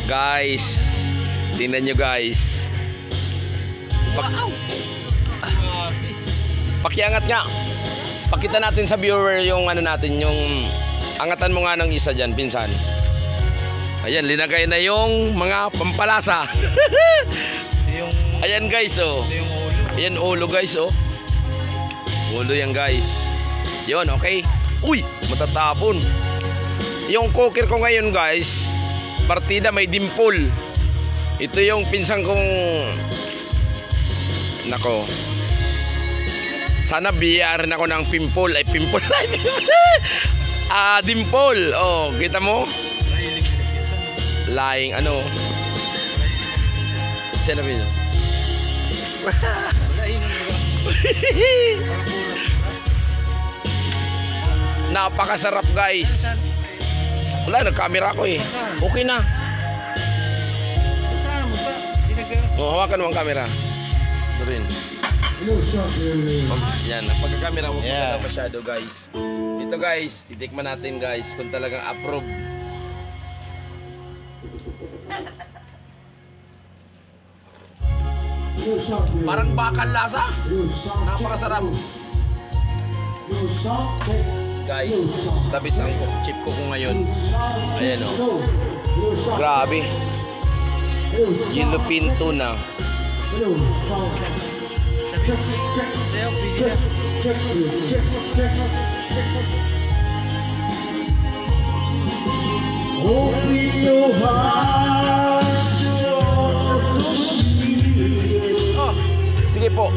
Guys, tingnan nyo guys. Pakiangat nga. Pakita natin sa viewer yung ano natin, yung angatan mo nga ng isa dyan, pinsan. Ayan, linagay na yung mga pampalasa. Ayan guys, oh. Ayan ulo guys, oh. Ulo yan guys. Yun, okay. Uy, matatapon. Yung cooker ko ngayon guys, partida may dimple. Ito yung pinsan kong, nako, sana biyarin ako ng pimple. Ay, pimple. Dimple. Oh, kita mo? Laing ano? Siya na bin. Napakasarap guys. Wala, nag-camera ko eh. Okay na. Oh, hawakan mo ang camera. Ito rin. Yan, pagka-camera mo na masyado guys. Ito guys, titikman natin guys kung talagang approve. Parang bakal lasa. Napakasarap. Guys, tapos ang chip ko ngayon. Ayan o. Grabe. Yellowfin tuna. Open your hearts to all those Sige po.